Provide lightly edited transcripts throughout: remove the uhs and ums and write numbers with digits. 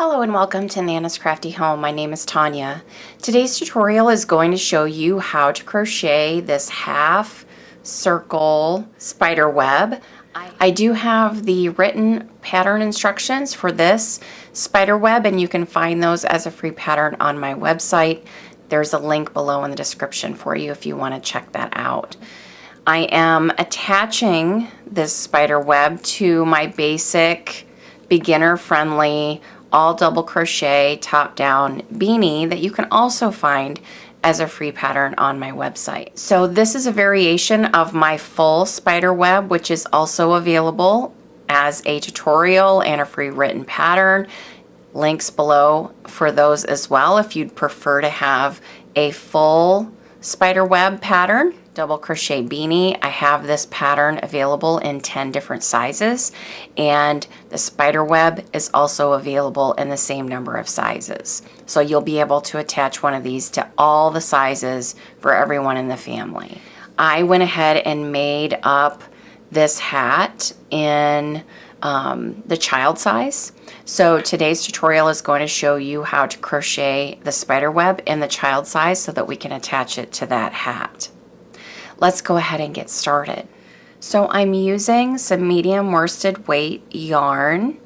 Hello and welcome to Nana's Crafty Home. My name is Tanya. Today's tutorial is going to show you how to crochet this half circle spider web. I do have the written pattern instructions for this spider web, and you can find those as a free pattern on my website. There's a link below in the description for you if you want to check that out. I am attaching this spider web to my basic beginner friendly all double crochet top down beanie that you can also find as a free pattern on my website. So this is a variation of my full spider web, which is also available as a tutorial and a free written pattern. Links below for those as well if you'd prefer to have a full spider web pattern. Double crochet beanie. I have this pattern available in 10 different sizes, and the spider web is also available in the same number of sizes. So you'll be able to attach one of these to all the sizes for everyone in the family. I went ahead and made up this hat in the child size. So today's tutorial is going to show you how to crochet the spider web in the child size so that we can attach it to that hat. Let's go ahead and get started. So I'm using some medium worsted weight yarn.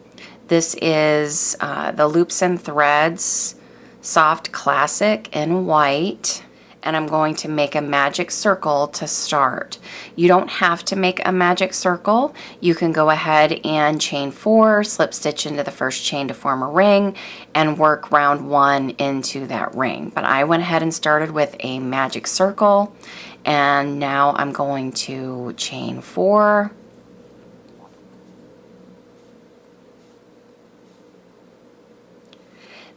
This is the Loops and Threads Soft Classic in white, and I'm going to make a magic circle to start. You don't have to make a magic circle. You can go ahead and chain 4, slip stitch into the first chain to form a ring, and work round 1 into that ring. But I went ahead and started with a magic circle, and now I'm going to chain 4,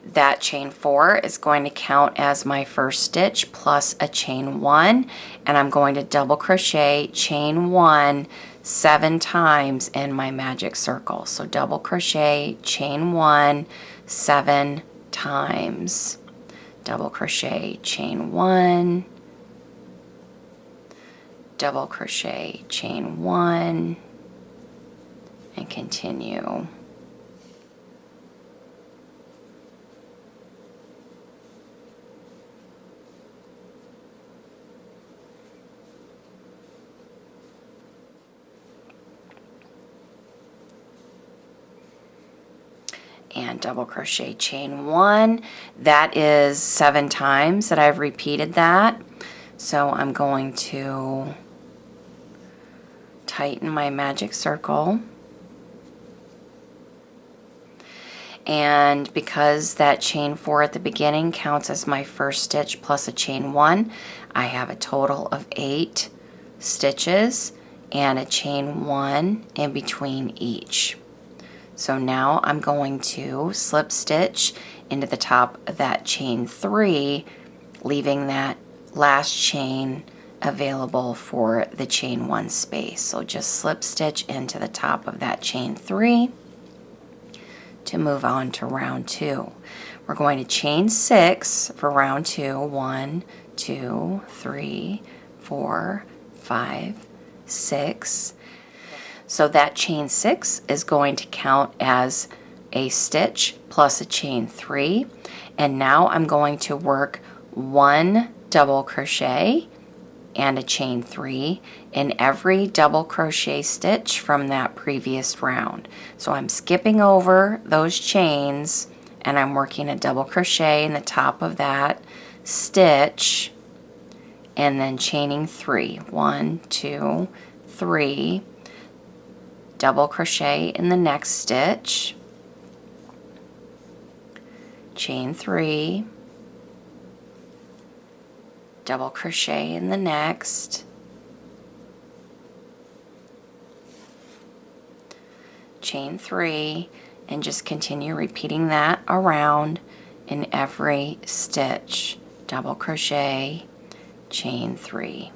that chain 4 is going to count as my first stitch plus a chain 1, and I'm going to double crochet chain 1 7 times in my magic circle. So double crochet chain 1 7 times, double crochet chain 1, double crochet chain 1, and continue. And double crochet chain 1. That is 7 times that I've repeated that. So I'm going to tighten my magic circle, and because that chain 4 at the beginning counts as my first stitch plus a chain 1, I have a total of 8 stitches and a chain 1 in between each. So now I'm going to slip stitch into the top of that chain 3, leaving that last chain available for the chain 1 space. So just slip stitch into the top of that chain 3 to move on to round 2. We're going to chain 6 for round 2. 1, 2, 3, 4, 5, 6. So that chain 6 is going to count as a stitch plus a chain 3. And now I'm going to work 1 double crochet and a chain 3 in every double crochet stitch from that previous round. So I'm skipping over those chains and I'm working a double crochet in the top of that stitch and then chaining 3. 1, 2, 3. Double crochet in the next stitch, chain 3, double crochet in the next, chain 3, and just continue repeating that around in every stitch. Double crochet, chain 3.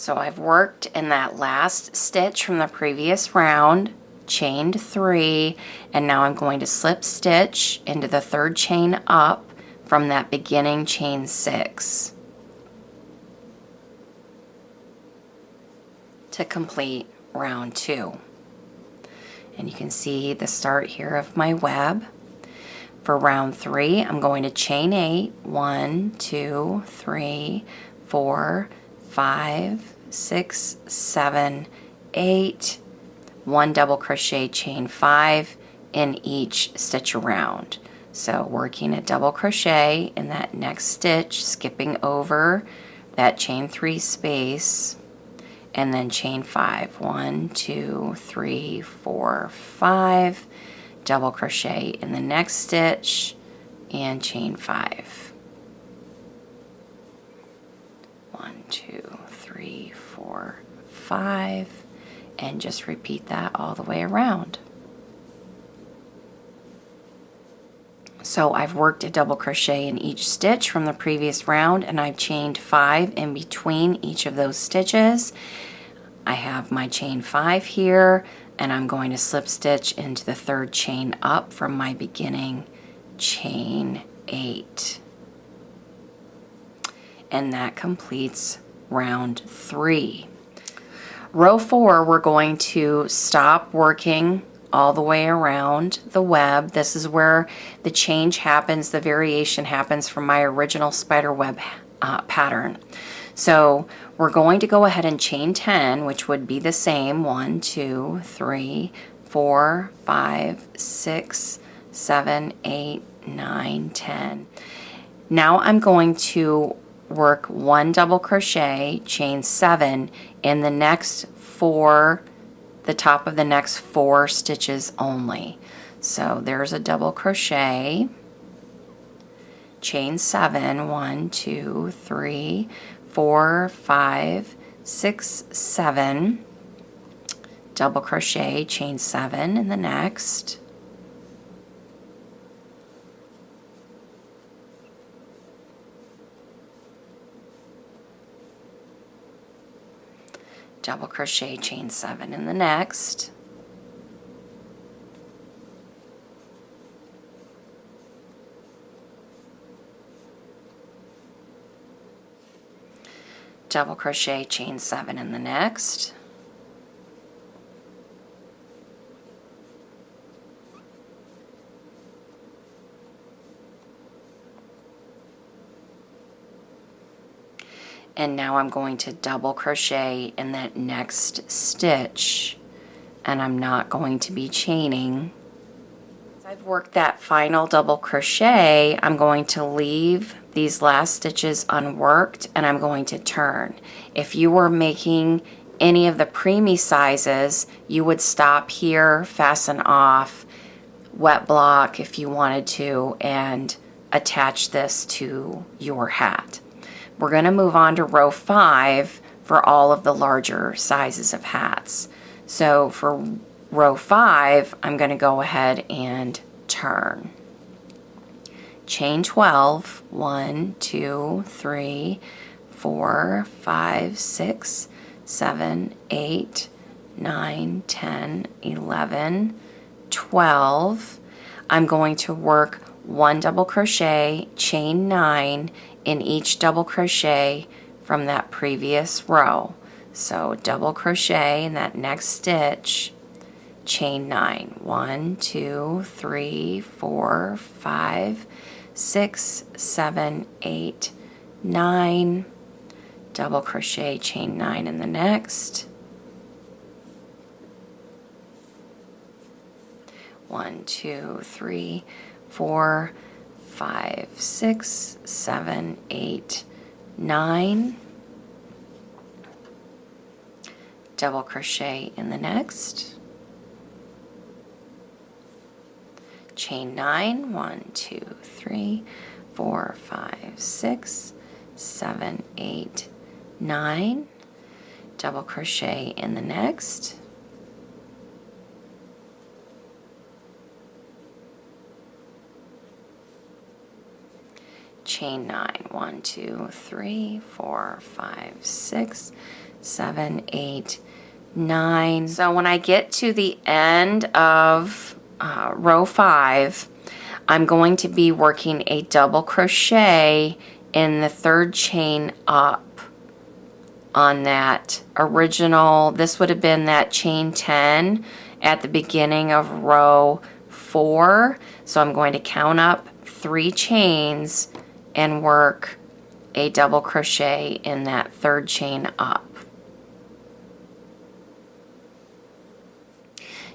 So I've worked in that last stitch from the previous round, chained 3, and now I'm going to slip stitch into the 3rd chain up from that beginning chain 6 to complete round 2. And you can see the start here of my web. For round 3, I'm going to chain 8, 1, 2, 3, 4, 5, 6, 7, 8, 1 double crochet, chain 5 in each stitch around. So working a double crochet in that next stitch, skipping over that chain 3 space, and then chain 5. 1, 2, 3, 4, 5, double crochet in the next stitch, and chain 5. 1, 2, 3, 4, 5, and just repeat that all the way around. So I've worked a double crochet in each stitch from the previous round, and I've chained 5 in between each of those stitches. I have my chain 5 here, and I'm going to slip stitch into the 3rd chain up from my beginning chain 8. And that completes round 3. Row 4, we're going to stop working all the way around the web. This is where the change happens, the variation happens from my original spider web pattern. So we're going to go ahead and chain 10, which would be the same. 1, 2, 3, 4, 5, 6, 7, 8, 9, 10. Now I'm going to work 1 double crochet, chain 7 in the next 4, the top of the next 4 stitches only. So there's a double crochet, chain 7, 1, 2, 3, 4, 5, 6, 7, double crochet, chain 7 in the next, double crochet, chain 7 in the next, double crochet, chain 7 in the next, and now I'm going to double crochet in that next stitch, and I'm not going to be chaining. As I've worked that final double crochet, I'm going to leave these last stitches unworked, and I'm going to turn. If you were making any of the preemie sizes, you would stop here, fasten off, wet block if you wanted to, and attach this to your hat. We're going to move on to row 5 for all of the larger sizes of hats. So for row 5, I'm going to go ahead and turn. Chain 12, 1, 2, 3, 4, 5, 6, 7, 8, 9, 10, 11, 12. I'm going to work 1 double crochet, chain 9 in each double crochet from that previous row. So double crochet in that next stitch, chain 9. 1, 2, 3, 4, 5, 6, 7, 8, 9, double crochet, chain 9 in the next, 1, 2, 3, 4, 5, 6, 7, 8, 9, double crochet in the next, chain 9, 1, 2, 3, 4, 5, 6, 7, 8, 9, double crochet in the next, chain 9, 1, 2, 3, 4, 5, 6, 7, 8, 9. So when I get to the end of row 5, I'm going to be working a double crochet in the 3rd chain up on that original. This would have been that chain 10 at the beginning of row 4. So I'm going to count up 3 chains and work a double crochet in that 3rd chain up.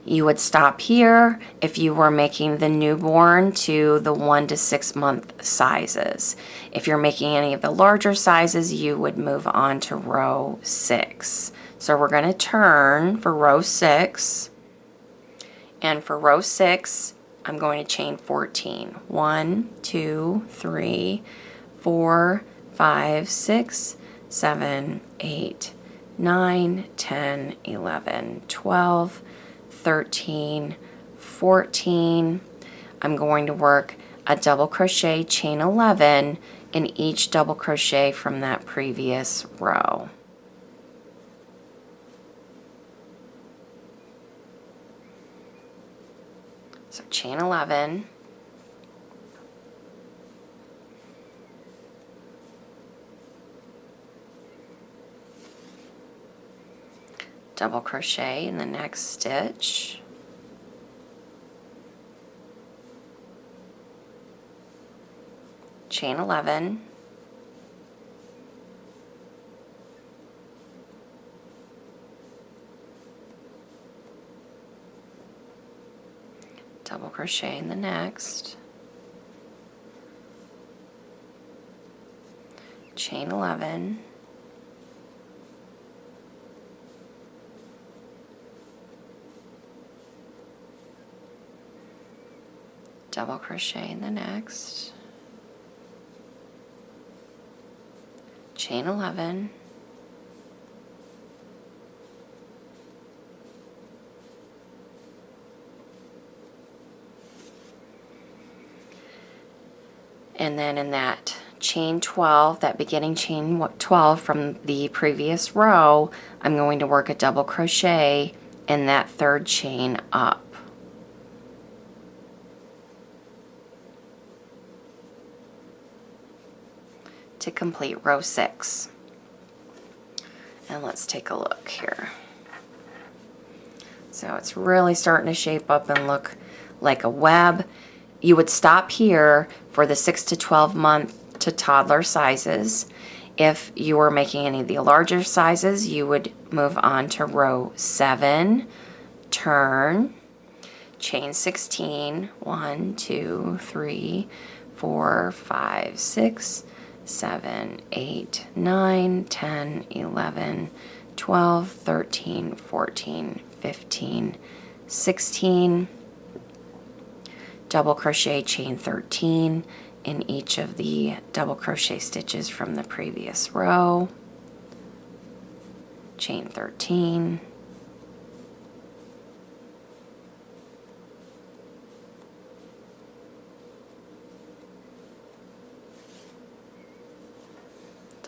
You would stop here if you were making the newborn to the 1 to 6 month sizes. If you're making any of the larger sizes, you would move on to row 6. So we're going to turn for row 6. And for row 6, I'm going to chain 14. 1, 2, 3, 4, 5, 6, 7, 8, 9, 10, 11, 12, 13, 14. I'm going to work a double crochet, chain 11 in each double crochet from that previous row. So chain 11, double crochet in the next stitch, chain 11, double crochet in the next, chain 11, double crochet in the next, chain 11, and then in that chain 12, that beginning chain 12 from the previous row, I'm going to work a double crochet in that 3rd chain up. To complete row 6. And let's take a look here. So it's really starting to shape up and look like a web. You would stop here for the 6 to 12 month to toddler sizes. If you were making any of the larger sizes, you would move on to row 7, turn, chain 16, 1, 2, 3, 4, 5, 6, 7, 8, 9, 10, 11, 12, 13, 14, 15, 16, double crochet, chain 13 in each of the double crochet stitches from the previous row, chain 13,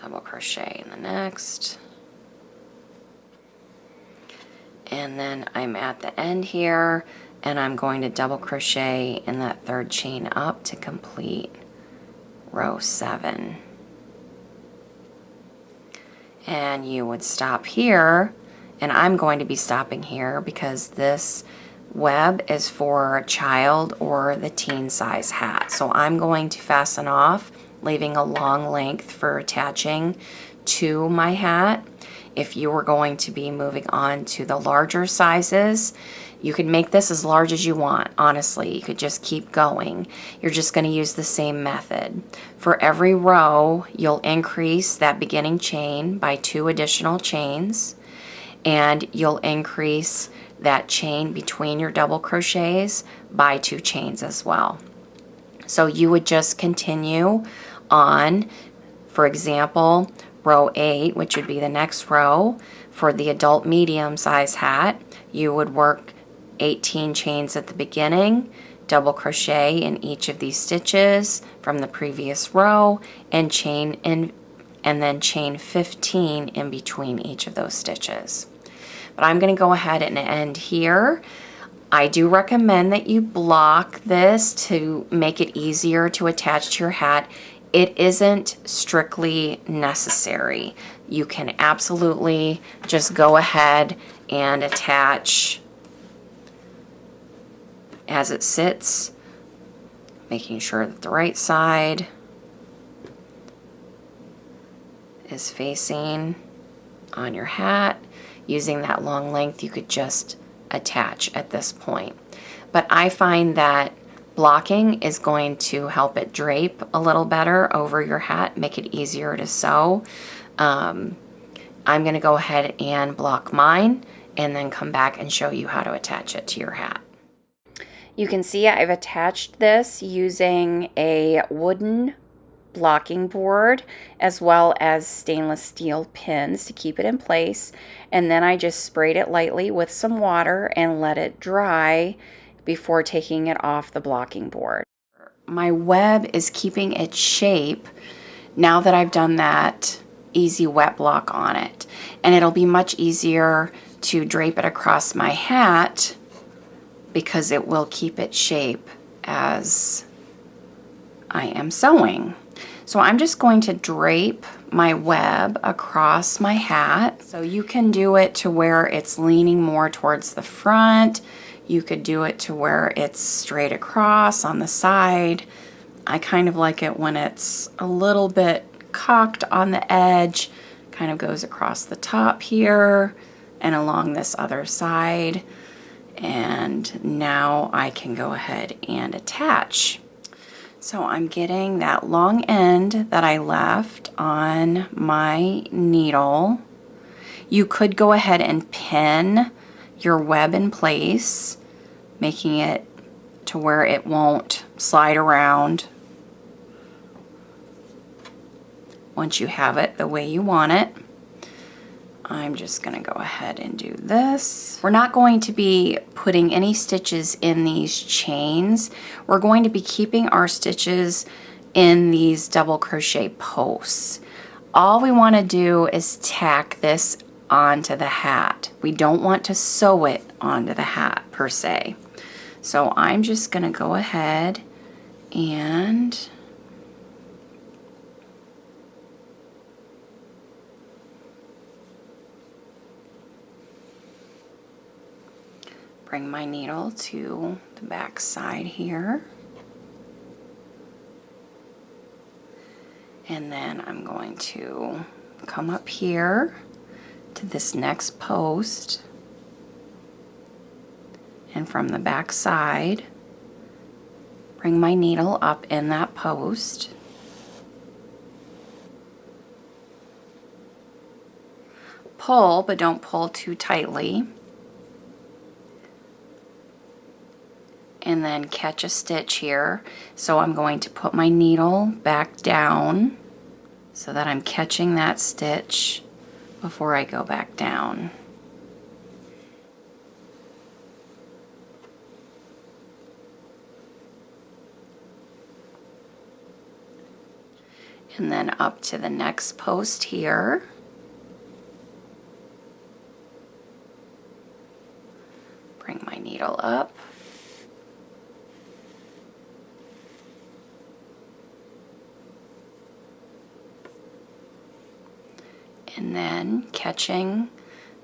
double crochet in the next, and then I'm at the end here and I'm going to double crochet in that 3rd chain up to complete row 7. And you would stop here, and I'm going to be stopping here because this web is for a child or the teen size hat. So I'm going to fasten off, leaving a long length for attaching to my hat. If you were going to be moving on to the larger sizes, you could make this as large as you want. Honestly, you could just keep going. You're just going to use the same method. For every row, you'll increase that beginning chain by 2 additional chains, and you'll increase that chain between your double crochets by 2 chains as well. So you would just continue on. For example, row 8, which would be the next row, for the adult medium size hat, you would work 18 chains at the beginning, double crochet in each of these stitches from the previous row, and chain in and then chain 15 in between each of those stitches. But I'm going to go ahead and end here. I do recommend that you block this to make it easier to attach to your hat. It isn't strictly necessary. You can absolutely just go ahead and attach as it sits, making sure that the right side is facing on your hat. Using that long length, you could just attach at this point. But I find that blocking is going to help it drape a little better over your hat, make it easier to sew. I'm going to go ahead and block mine and then come back and show you how to attach it to your hat. You can see I've attached this using a wooden blocking board as well as stainless steel pins to keep it in place, and then I just sprayed it lightly with some water and let it dry before taking it off the blocking board. My web is keeping its shape now that I've done that easy wet block on it, and it'll be much easier to drape it across my hat because it will keep its shape as I am sewing. So I'm just going to drape my web across my hat. So you can do it to where it's leaning more towards the front. You could do it to where it's straight across on the side. I kind of like it when it's a little bit cocked on the edge, kind of goes across the top here and along this other side. And now I can go ahead and attach. So I'm getting that long end that I left on my needle. You could go ahead and pin your web in place, making it to where it won't slide around once you have it the way you want it. I'm just going to go ahead and do this. We're not going to be putting any stitches in these chains. We're going to be keeping our stitches in these double crochet posts. All we want to do is tack this onto the hat. We don't want to sew it onto the hat per se. So I'm just going to go ahead and bring my needle to the back side here. And then I'm going to come up here to this next post, and from the back side, bring my needle up in that post. Pull, but don't pull too tightly. And then catch a stitch here. So I'm going to put my needle back down so that I'm catching that stitch before I go back down. And then up to the next post here. Bring my needle up. And then catching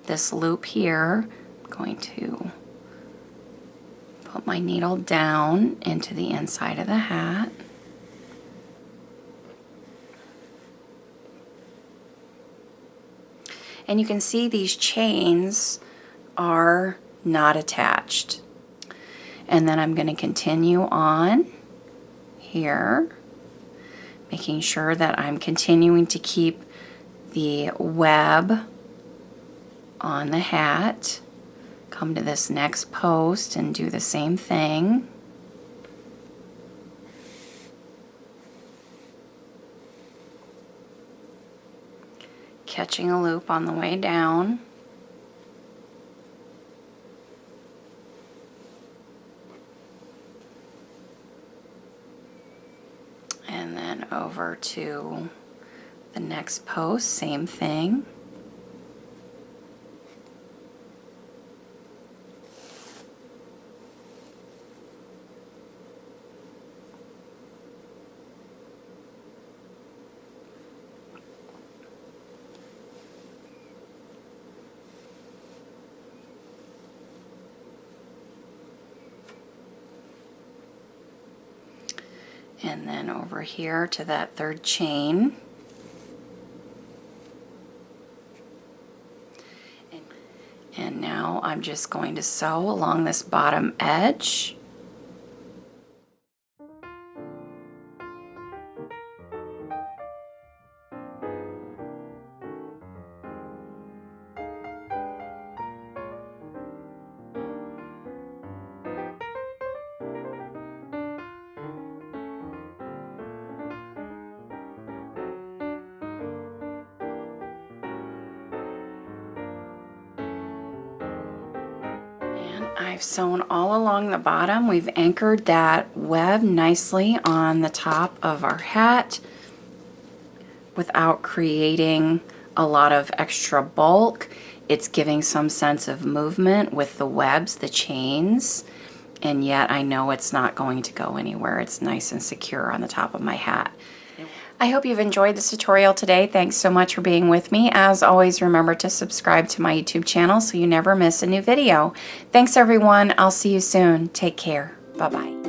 this loop here, I'm going to put my needle down into the inside of the hat. And you can see these chains are not attached. And then I'm going to continue on here, making sure that I'm continuing to keep the web on the hat. Come to this next post and do the same thing. Catching a loop on the way down. And then over to The next post, same thing. And then over here to that third chain. And now I'm just going to sew along this bottom edge. I've sewn all along the bottom. We've anchored that web nicely on the top of our hat without creating a lot of extra bulk. It's giving some sense of movement with the webs, the chains, and yet I know it's not going to go anywhere. It's nice and secure on the top of my hat. I hope you've enjoyed this tutorial today. Thanks so much for being with me. As always, remember to subscribe to my YouTube channel so you never miss a new video. Thanks everyone. I'll see you soon. Take care. Bye-bye.